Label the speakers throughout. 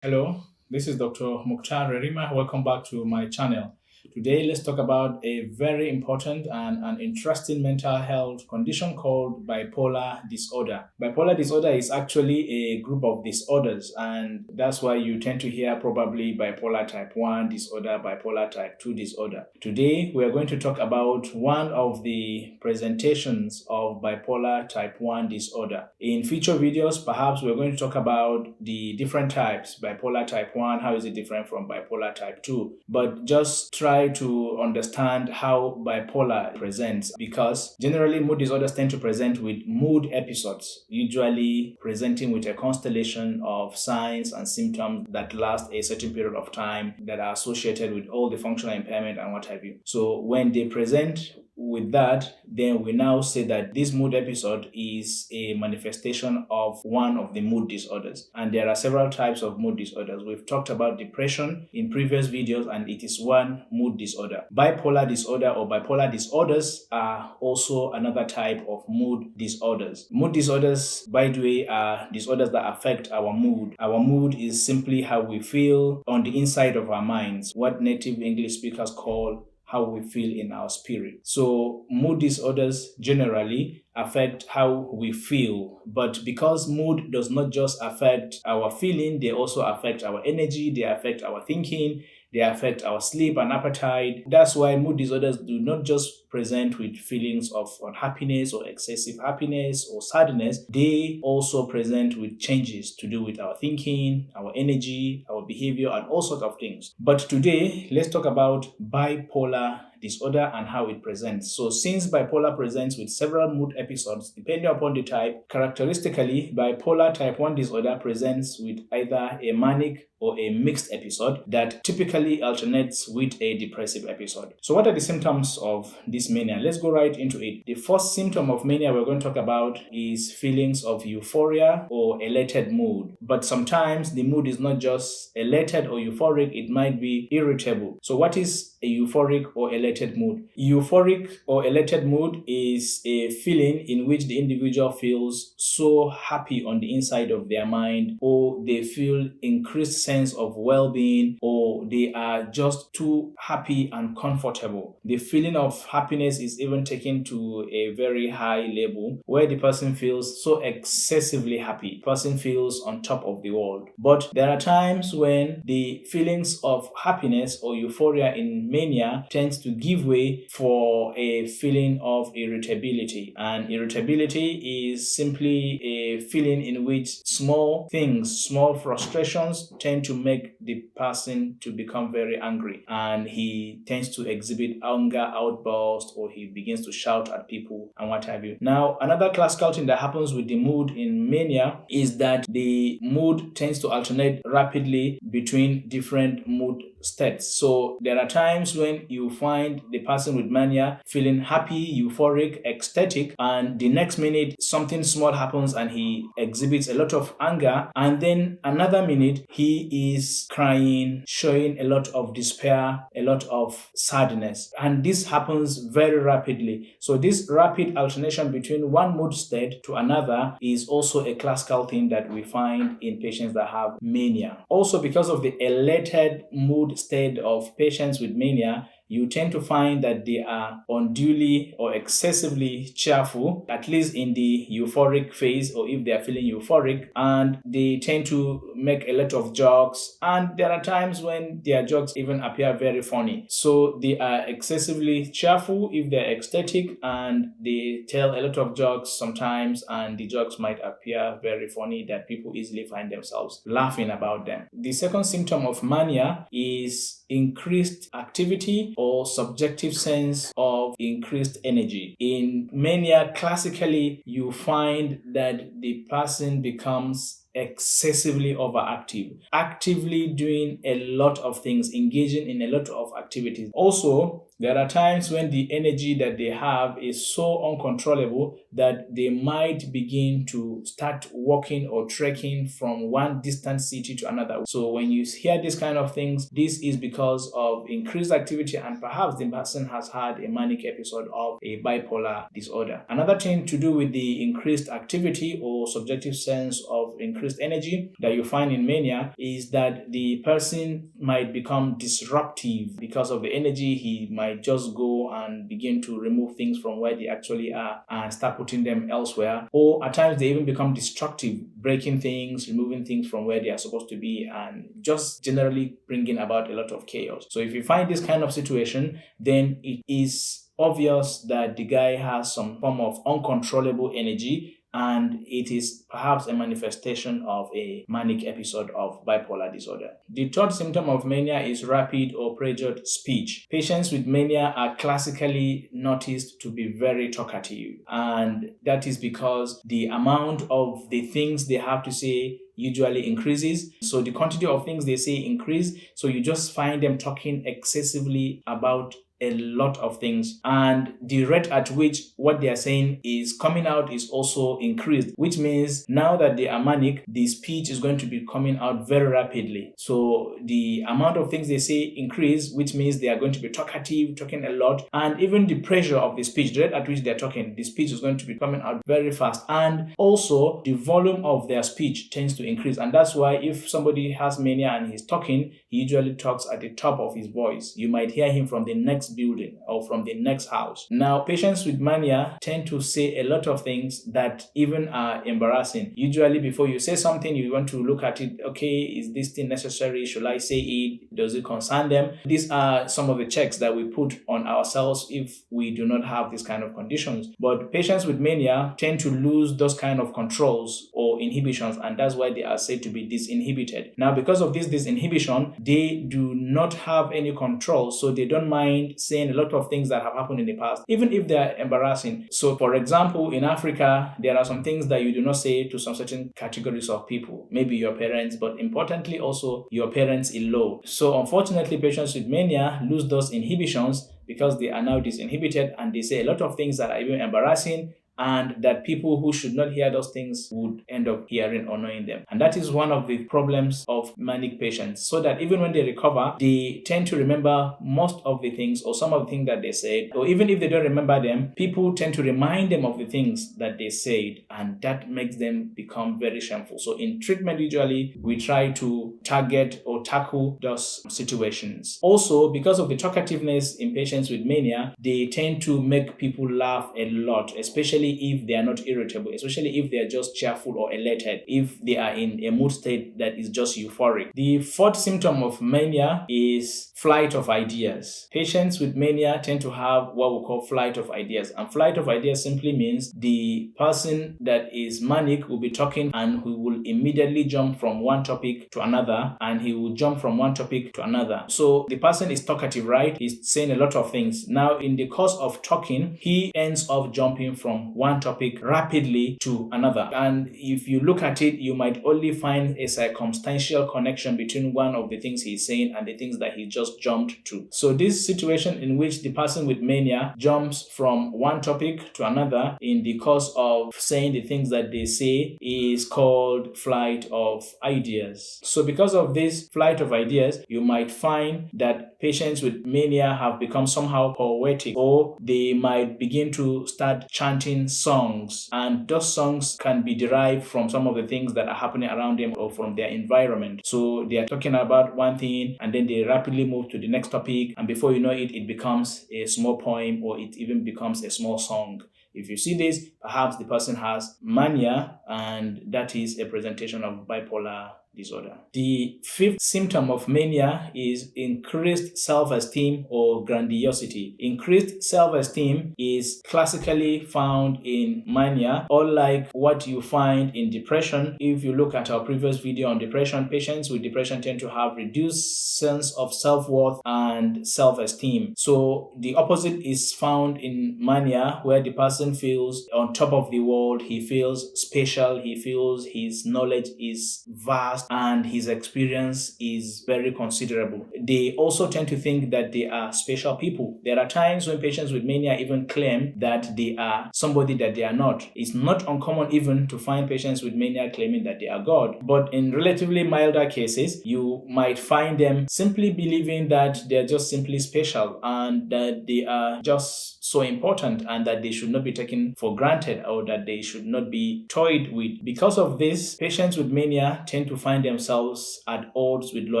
Speaker 1: Hello, this is Dr. Mukhtar Rerima. Welcome back to my channel. Today, let's talk about a very important and an interesting mental health condition called bipolar disorder. Bipolar disorder is actually a group of disorders, and that's why you tend to hear probably bipolar type 1 disorder, bipolar type 2 disorder. Today, we are going to talk about one of the presentations of bipolar type 1 disorder. In future videos, perhaps we're going to talk about the different types. Bipolar type 1, how is it different from bipolar type 2? But just try to understand how bipolar presents, because generally mood disorders tend to present with mood episodes, usually presenting with a constellation of signs and symptoms that last a certain period of time that are associated with all the functional impairment and what have you. So when they present with that, then we now say that this mood episode is a manifestation of one of the mood disorders. And there are several types of mood disorders. We've talked about depression in previous videos, and it is one mood disorder. Bipolar disorder or bipolar disorders are also another type of mood disorders. Mood disorders, by the way, are disorders that affect our mood. Our mood is simply how we feel on the inside of our minds, what native English speakers call how we feel in our spirit. So mood disorders generally affect how we feel, but because mood does not just affect our feeling, they also affect our energy, they affect our thinking, they affect our sleep and appetite. That's why mood disorders do not just present with feelings of unhappiness or excessive happiness or sadness. They also present with changes to do with our thinking, our energy, our behavior, and all sorts of things. But today, let's talk about bipolar disorder and how it presents. So since bipolar presents with several mood episodes, depending upon the type, characteristically, bipolar type 1 disorder presents with either a manic or a mixed episode that typically alternates with a depressive episode. So what are the symptoms of this mania? Let's go right into it. The first symptom of mania we're going to talk about is feelings of euphoria or elated mood. But sometimes the mood is not just elated or euphoric, it might be irritable. So what is a euphoric or elated mood? Euphoric or elated mood is a feeling in which the individual feels so happy on the inside of their mind, or they feel increased sense of well-being, or they are just too happy and comfortable. The feeling of happiness is even taken to a very high level where the person feels so excessively happy. The person feels on top of the world. But there are times when the feelings of happiness or euphoria in mania tends to give way for a feeling of irritability. And irritability is simply a feeling in which small things, small frustrations tend to make the person to become very angry, and he tends to exhibit anger outbursts, or he begins to shout at people and what have you. Now, another classical thing that happens with the mood in mania is that the mood tends to alternate rapidly between different mood states. So there are times when you find the person with mania feeling happy, euphoric, ecstatic, and the next minute something small happens and he exhibits a lot of anger, and then another minute he is crying, showing a lot of despair, a lot of sadness, and this happens very rapidly. So this rapid alternation between one mood state to another is also a classical thing that we find in patients that have mania. Also, because of the elated mood state of patients with mania, you tend to find that they are unduly or excessively cheerful, at least in the euphoric phase, or if they are feeling euphoric, and they tend to make a lot of jokes, and there are times when their jokes even appear very funny. So they are excessively cheerful if they're ecstatic, and they tell a lot of jokes sometimes, and the jokes might appear very funny that people easily find themselves laughing about them. The second symptom of mania is increased activity or subjective sense of increased energy. In mania, classically, you find that the person becomes excessively overactive, actively doing a lot of things, engaging in a lot of activities. Also, There are times when the energy that they have is so uncontrollable that they might begin to start walking or trekking from one distant city to another. So when you hear these kind of things, this is because of increased activity, and perhaps the person has had a manic episode of a bipolar disorder. Another thing to do with the increased activity or subjective sense of increased energy that you find in mania is that the person might become disruptive. Because of the energy, he might just go and begin to remove things from where they actually are and start putting them elsewhere. Or at times they even become destructive, breaking things, removing things from where they are supposed to be, and just generally bringing about a lot of chaos. So if you find this kind of situation, then it is obvious that the guy has some form of uncontrollable energy, and it is perhaps a manifestation of a manic episode of bipolar disorder. The third symptom of mania is rapid or pressured speech. Patients with mania are classically noticed to be very talkative, and that is because the amount of the things they have to say usually increases. So the quantity of things they say increase. So you just find them talking excessively about a lot of things, and the rate at which what they are saying is coming out is also increased, which means now that they are manic, the speech is going to be coming out very rapidly. So the amount of things they say increase, which means they are going to be talkative, talking a lot, and even the pressure of the speech, the rate at which they're talking, the speech is going to be coming out very fast, and also the volume of their speech tends to increase. And that's why if somebody has mania and he's talking, he usually talks at the top of his voice. You might hear him from the next building or from the next house. Now, patients with mania tend to say a lot of things that even are embarrassing. Usually, before you say something, you want to look at it. Okay, is this thing necessary? Should I say it? Does it concern them? These are some of the checks that we put on ourselves if we do not have these kind of conditions. But patients with mania tend to lose those kind of controls or inhibitions, and that's why they are said to be disinhibited. Now, because of this disinhibition, they do not have any control, so they don't mind saying a lot of things that have happened in the past, even if they are embarrassing. So, for example, in Africa, there are some things that you do not say to some certain categories of people, maybe your parents, but importantly also your parents-in-law. So, unfortunately, patients with mania lose those inhibitions because they are now disinhibited, and they say a lot of things that are even embarrassing, and that people who should not hear those things would end up hearing or knowing them. And that is one of the problems of manic patients, so that even when they recover, they tend to remember most of the things or some of the things that they said, or even if they don't remember them, people tend to remind them of the things that they said, and that makes them become very shameful. So in treatment, usually we try to target or tackle those situations. Also, because of the talkativeness in patients with mania, they tend to make people laugh a lot, especially if they are not irritable, especially if they are just cheerful or elated, if they are in a mood state that is just euphoric. The fourth symptom of mania is flight of ideas. Patients with mania tend to have what we call flight of ideas, and flight of ideas simply means the person that is manic will be talking and he will immediately jump from one topic to another, and he will jump from one topic to another. So the person is talkative, right? He's saying a lot of things. Now, in the course of talking, he ends up jumping from one topic rapidly to another. And if you look at it, you might only find a circumstantial connection between one of the things he's saying and the things that he just jumped to. So this situation in which the person with mania jumps from one topic to another in the course of saying the things that they say is called flight of ideas. So because of this flight of ideas, you might find that patients with mania have become somehow poetic, or they might begin to start chanting songs, and those songs can be derived from some of the things that are happening around them or from their environment. So they are talking about one thing and then they rapidly move to the next topic, and before you know it, it becomes a small poem or it even becomes a small song. If you see this, perhaps the person has mania, and that is a presentation of bipolar disorder. The fifth symptom of mania is increased self-esteem or grandiosity. Increased self-esteem is classically found in mania, unlike what you find in depression. If you look at our previous video on depression, patients with depression tend to have reduced sense of self-worth and self-esteem. So the opposite is found in mania, where the person feels on top of the world, he feels special, he feels his knowledge is vast, and his experience is very considerable. They also tend to think that they are special people. There are times when patients with mania even claim that they are somebody that they are not. It's not uncommon even to find patients with mania claiming that they are God. But in relatively milder cases, you might find them simply believing that they're just simply special and that they are just so important and that they should not be taken for granted or that they should not be toyed with. Because of this, patients with mania tend to find themselves at odds with law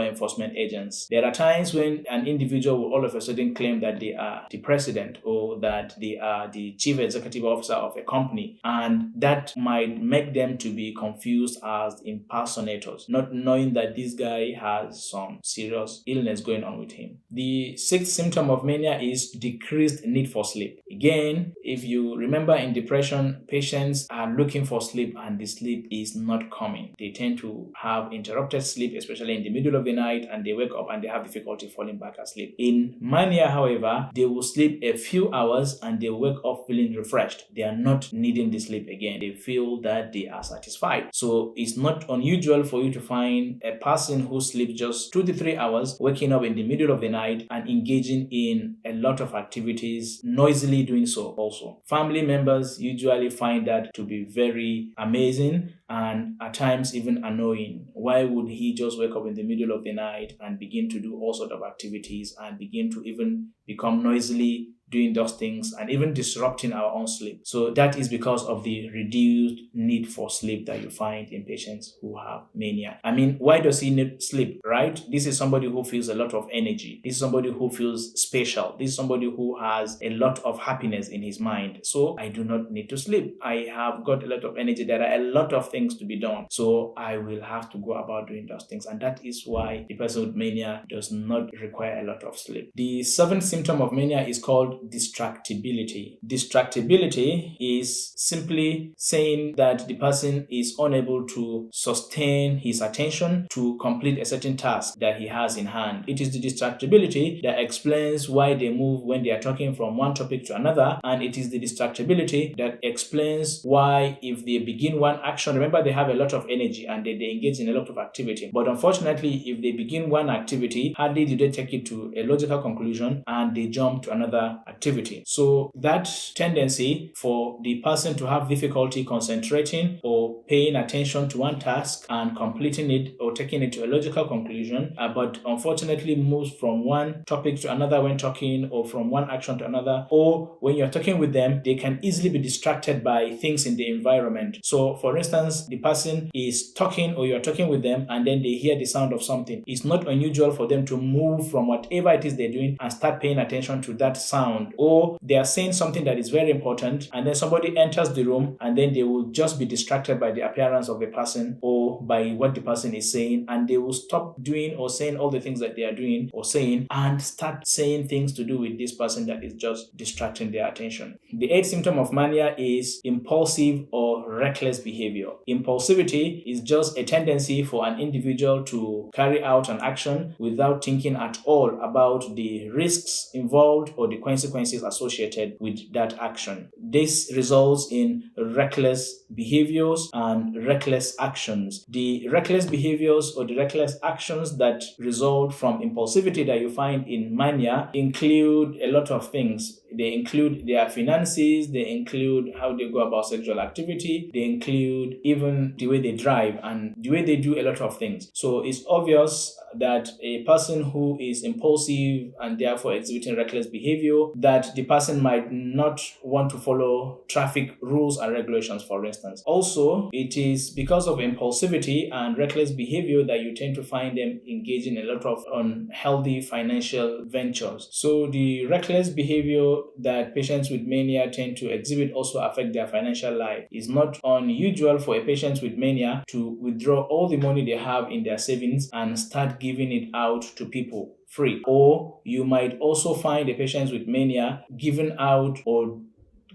Speaker 1: enforcement agents. There are times when an individual will all of a sudden claim that they are the president or that they are the chief executive officer of a company, and that might make them to be confused as impersonators, not knowing that this guy has some serious illness going on with him. The sixth symptom of mania is decreased need for sleep. Again, if you remember, in depression, patients are looking for sleep and the sleep is not coming. They tend to have interrupted sleep, especially in the middle of the night, and they wake up and they have difficulty falling back asleep. In mania, however, they will sleep a few hours and they wake up feeling refreshed. They are not needing the sleep again. They feel that they are satisfied. So it's not unusual for you to find a person who sleeps just 2 to 3 hours waking up in the middle of the night and engaging in a lot of activities, noisily doing so also. Family members usually find that to be very amazing and at times even annoying. Why would he just wake up in the middle of the night and begin to do all sorts of activities and begin to even become noisily doing those things and even disrupting our own sleep? So that is because of the reduced need for sleep that you find in patients who have mania. I mean, why does he need sleep, right? This is somebody who feels a lot of energy. This is somebody who feels special. This is somebody who has a lot of happiness in his mind. So I do not need to sleep. I have got a lot of energy. There are a lot of things to be done. So I will have to go about doing those things. And that is why the person with mania does not require a lot of sleep. The seventh symptom of mania is called distractibility. Distractibility is simply saying that the person is unable to sustain his attention to complete a certain task that he has in hand. It is the distractibility that explains why they move when they are talking from one topic to another, and it is the distractibility that explains why if they begin one action, remember they have a lot of energy and they engage in a lot of activity, but unfortunately if they begin one activity, hardly do they take it to a logical conclusion and they jump to another activity. So that tendency for the person to have difficulty concentrating or paying attention to one task and completing it or taking it to a logical conclusion, but unfortunately moves from one topic to another when talking, or from one action to another, or when you're talking with them, they can easily be distracted by things in the environment. So for instance, the person is talking or you're talking with them and then they hear the sound of something. It's not unusual for them to move from whatever it is they're doing and start paying attention to that sound, or they are saying something that is very important and then somebody enters the room and then they will just be distracted by the appearance of the person or by what the person is saying, and they will stop doing or saying all the things that they are doing or saying and start saying things to do with this person that is just distracting their attention. The eighth symptom of mania is impulsive or reckless behavior. Impulsivity is just a tendency for an individual to carry out an action without thinking at all about the risks involved or the consequences associated with that action. This results in reckless behaviors and reckless actions. The reckless behaviors or the reckless actions that result from impulsivity that you find in mania include a lot of things. They include their finances, they include how they go about sexual activity, they include even the way they drive and the way they do a lot of things. So it's obvious that a person who is impulsive and therefore exhibiting reckless behavior, that the person might not want to follow traffic rules and regulations, for instance. Also, it is because of impulsivity and reckless behavior that you tend to find them engaging in a lot of unhealthy financial ventures. So the reckless behavior that patients with mania tend to exhibit also affect their financial life. It's not unusual for a patient with mania to withdraw all the money they have in their savings and start giving it out to people free. Or you might also find a patient with mania giving out or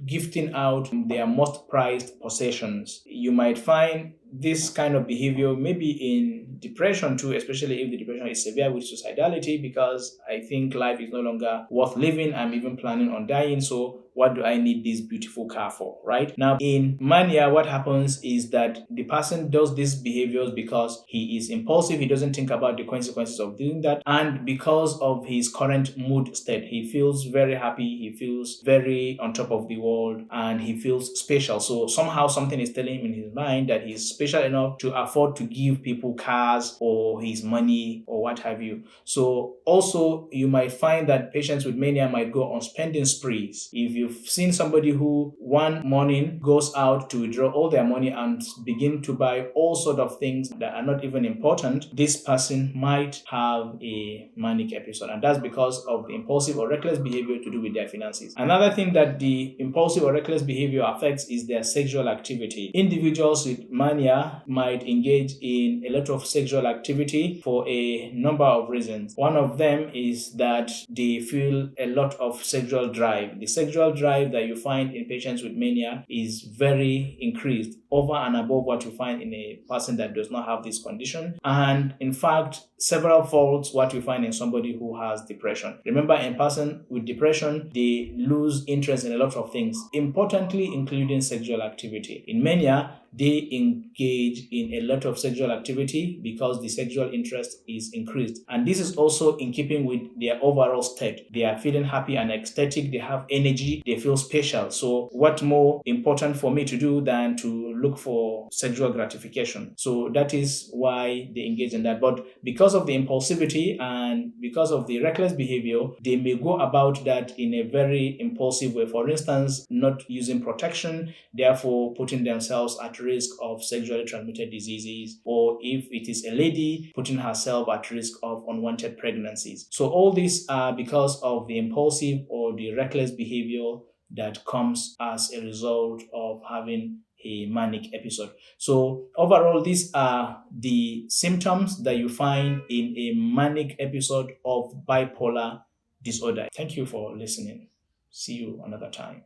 Speaker 1: gifting out their most prized possessions. You might find this kind of behavior maybe in depression too, especially if the depression is severe with suicidality, because I think life is no longer worth living. I'm even planning on dying, so what do I need this beautiful car for, right? Now, in mania, what happens is that the person does these behaviors because he is impulsive. He doesn't think about the consequences of doing that. And because of his current mood state, he feels very happy. He feels very on top of the world, and he feels special. So somehow something is telling him in his mind that he's special enough to afford to give people cars or his money or what have you. So also you might find that patients with mania might go on spending sprees. If you've seen somebody who one morning goes out to withdraw all their money and begin to buy all sort of things that are not even important, this person might have a manic episode, and that's because of the impulsive or reckless behavior to do with their finances. Another thing that the impulsive or reckless behavior affects is their sexual activity. Individuals with mania might engage in a lot of sexual activity for a number of reasons. One of them is that they feel a lot of sexual drive. The sexual drive that you find in patients with mania is very increased over and above what you find in a person that does not have this condition. And in fact, several folds what you find in somebody who has depression. Remember, in person with depression, they lose interest in a lot of things, importantly including sexual activity. In mania, they engage in a lot of sexual activity because the sexual interest is increased. And this is also in keeping with their overall state. They are feeling happy and ecstatic, they have energy, they feel special. So what more important for me to do than to look for sexual gratification? So that is why they engage in that. But because of the impulsivity and because of the reckless behavior, they may go about that in a very impulsive way. For instance, not using protection, therefore putting themselves at risk of sexually transmitted diseases, or if it is a lady, putting herself at risk of unwanted pregnancies. So all these are because of the impulsive or the reckless behavior that comes as a result of having a manic episode. So overall, these are the symptoms that you find in a manic episode of bipolar disorder. Thank you for listening. See you another time.